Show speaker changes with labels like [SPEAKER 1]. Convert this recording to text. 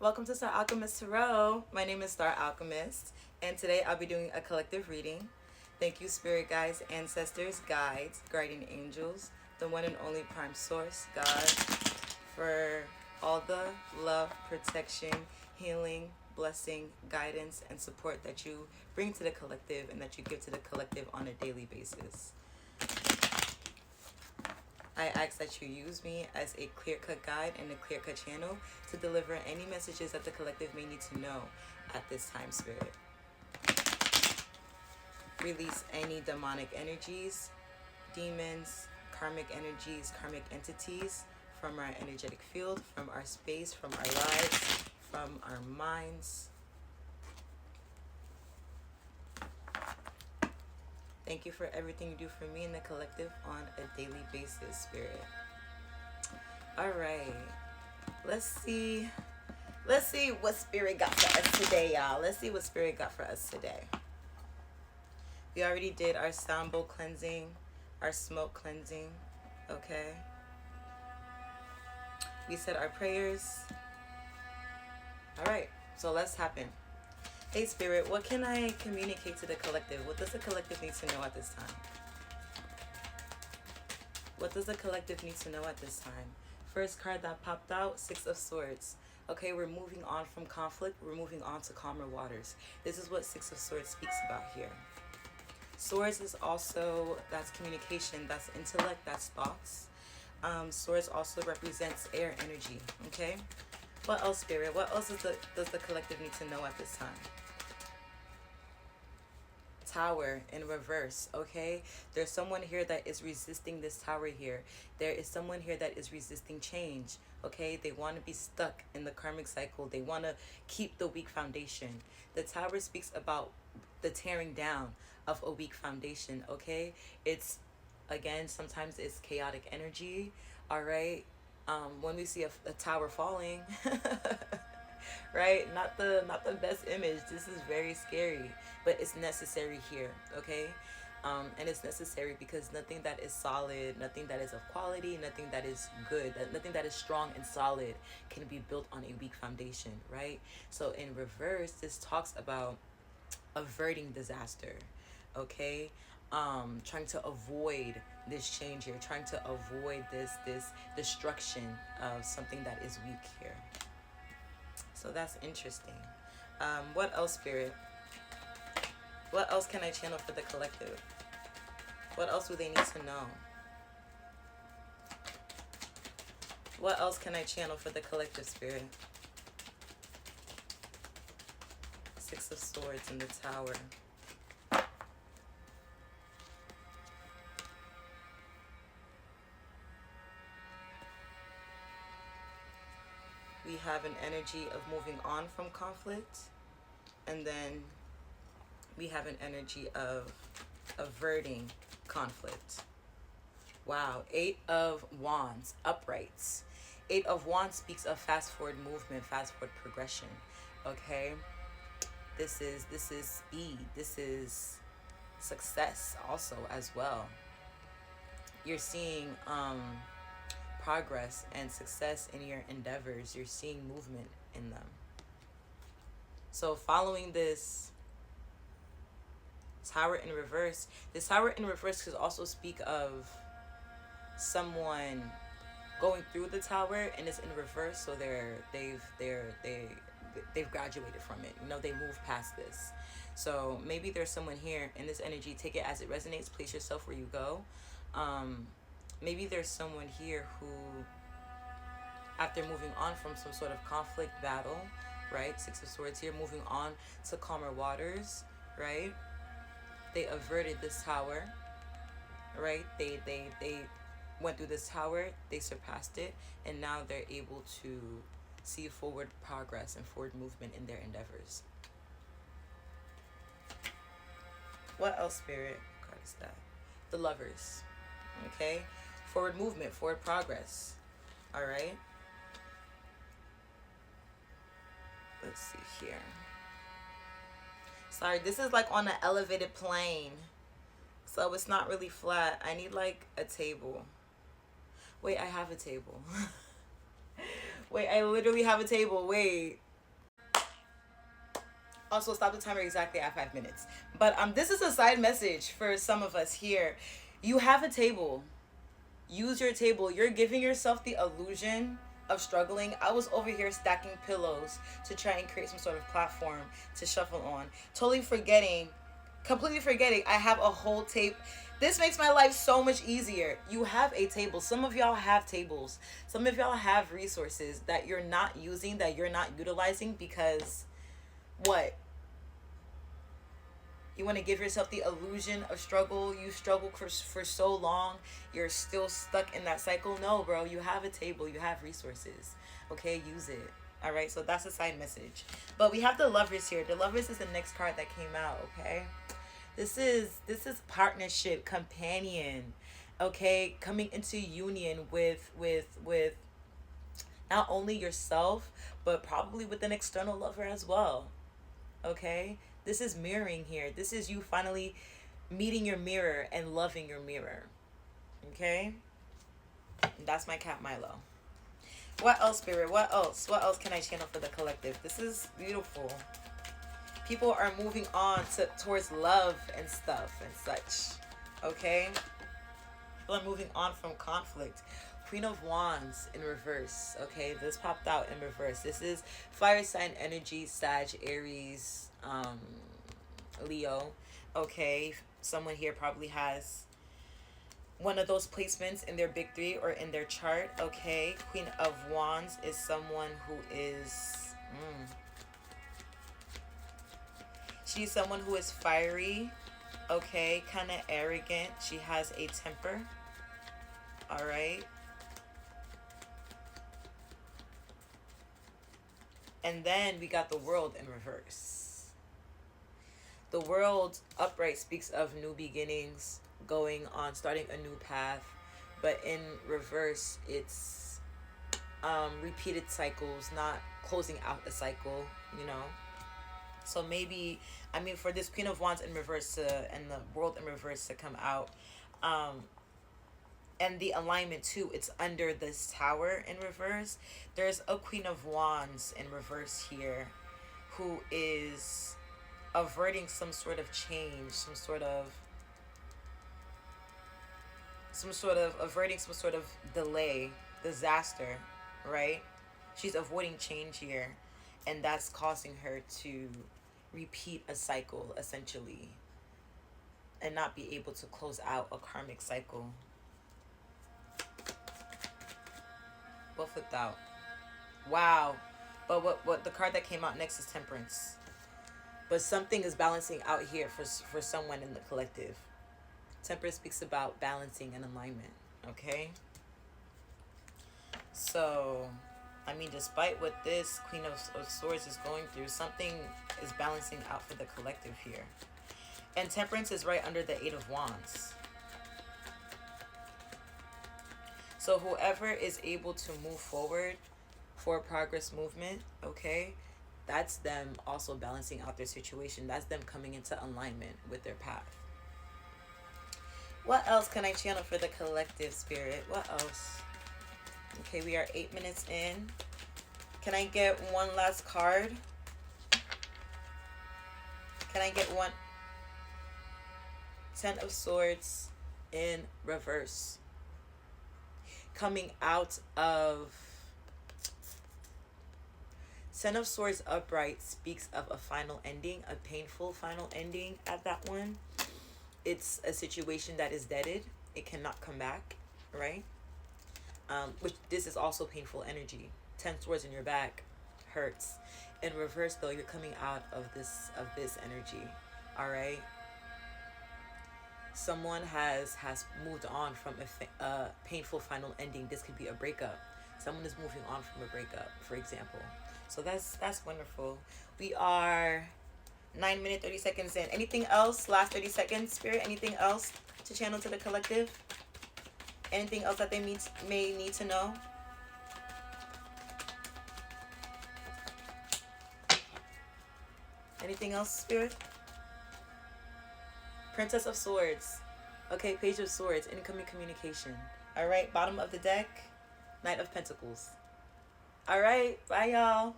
[SPEAKER 1] Welcome to Star Alchemist Tarot. My name is Star Alchemist, and today I'll be doing a collective reading. Thank you, spirit guides, ancestors, guides, guardian angels, the one and only prime source, God, for all the love, protection, healing, blessing, guidance, and support that you bring to the collective and that you give to the collective on a daily basis. I ask that you use me as a clear-cut guide and a clear-cut channel to deliver any messages that the collective may need to know at this time, Spirit. Release any demonic energies, demons, karmic energies, karmic entities from our energetic field, from our space, from our lives, from our minds. Thank you for everything you do for me and the collective on a daily basis, Spirit. All right. Let's see what Spirit got for us today, y'all. Let's see what Spirit got for us today. We already did our sound bowl cleansing, our smoke cleansing, okay? We said our prayers. All right, so let's tap in. Hey, Spirit, what can I communicate to the collective? What does the collective need to know at this time? What does the collective need to know at this time? First card that popped out, Six of Swords. Okay, we're moving on from conflict. We're moving on to calmer waters. This is what Six of Swords speaks about here. Swords is also, that's communication, that's intellect, that's thoughts. Swords also represents air energy, okay? What else, Spirit? What else does the collective need to know at this time? Tower in reverse, okay? There's someone here that is resisting this tower here. There is someone here that is resisting change, okay? They want to be stuck in the karmic cycle. They want to keep the weak foundation. The tower speaks about the tearing down of a weak foundation, okay? It's, again, sometimes it's chaotic energy, all right? When we see a tower falling, right? Not the best image. This is very scary, but it's necessary here, okay? And it's necessary because nothing that is solid, nothing that is of quality, nothing that is good, nothing that is strong and solid can be built on a weak foundation, right? So in reverse, this talks about averting disaster, okay? Trying to avoid this change here, trying to avoid this destruction of something that is weak here. So that's interesting. What else, Spirit? What else can I channel for the collective? What else do they need to know? What else can I channel for the collective, Spirit? Six of Swords in the Tower. We have an energy of moving on from conflict, and then we have an energy of averting conflict. Wow, Eight of Wands, uprights. Eight of Wands speaks of fast forward movement, fast forward progression, okay? This is speed, this is success also as well. You're seeing progress and success in your endeavors. You're seeing movement in them. So following this tower in reverse, this tower in reverse could also speak of someone going through the tower and it's in reverse, so they've graduated from it. You know, they moved past this. So maybe there's someone here in this energy. Take it as it resonates. Place yourself where you go. Maybe there's someone here who, after moving on from some sort of conflict battle, right? Six of Swords here, moving on to calmer waters, right? They averted this tower, right? They went through this tower, they surpassed it, and now they're able to see forward progress and forward movement in their endeavors. What else, Spirit? What card is that? The Lovers, okay? Forward movement, forward progress. All right. Let's see here. Sorry, this is like on an elevated plane, so it's not really flat. I need like a table. Wait, I have a table. Wait, I literally have a table. Wait, Also, stop the timer exactly at 5 minutes. But this is a side message for some of us here. You have a table. Use your table. You're giving yourself the illusion of struggling. I was over here stacking pillows to try and create some sort of platform to shuffle on. Completely forgetting I have a whole tape. This makes my life so much easier. You have a table. Some of y'all have tables. Some of y'all have resources that you're not using, that you're not utilizing because what? You want to give yourself the illusion of struggle. You struggled for so long. You're still stuck in that cycle. No, bro. You have a table. You have resources. Okay? Use it. All right? So that's a side message. But we have the Lovers here. The Lovers is the next card that came out. Okay? This is partnership, companion. Okay? Coming into union with not only yourself, but probably with an external lover as well. Okay? This is mirroring here. This is you finally meeting your mirror and loving your mirror. Okay? And that's my cat Milo. What else, Spirit? What else? What else can I channel for the collective? This is beautiful. People are moving on towards love and stuff and such. Okay? People are moving on from conflict. Queen of Wands in reverse. Okay? This popped out in reverse. This is fire sign energy, Sag, Aries, Leo. Okay, someone here probably has one of those placements in their big three or in their chart. Okay, Queen of Wands is someone who is she's someone who is fiery. Okay, kind of arrogant. She has a temper. All right. And then we got the World in reverse. The World upright speaks of new beginnings, going on, starting a new path. But in reverse, it's repeated cycles, not closing out a cycle, you know. So maybe, I mean, for this Queen of Wands in reverse and the World in reverse to come out, and the alignment too, it's under this Tower in reverse. There's a Queen of Wands in reverse here who is averting some sort of change, averting some sort of delay, disaster, right? She's avoiding change here, and that's causing her to repeat a cycle essentially and not be able to close out a karmic cycle. Both flipped out. Wow. But what the card that came out next is Temperance. But something is balancing out here for someone in the collective. Temperance speaks about balancing and alignment. Okay? So, I mean, despite what this Queen of Swords is going through, something is balancing out for the collective here. And Temperance is right under the Eight of Wands. So whoever is able to move forward for progress movement, okay, that's them also balancing out their situation. That's them coming into alignment with their path. What else can I channel for the collective, Spirit? What else? Okay, we are 8 minutes in. Can I get one last card? Can I get one? 10 of Swords in reverse. Coming out of 10 of Swords upright speaks of a final ending, a painful final ending at that one. It's a situation that is deaded. It cannot come back, right? Which this is also painful energy. 10 swords in your back hurts. In reverse though, you're coming out of this energy. All right. Someone has moved on from a painful final ending. This could be a breakup. Someone is moving on from a breakup, for example. So that's wonderful. We are 9 minutes 30 seconds in. Anything else? Last 30 seconds, Spirit. Anything else to channel to the collective? Anything else that they may need to know? Anything else, Spirit? Princess of Swords. Okay, Page of Swords. Incoming communication. All right, bottom of the deck. Knight of Pentacles. All right, bye, y'all.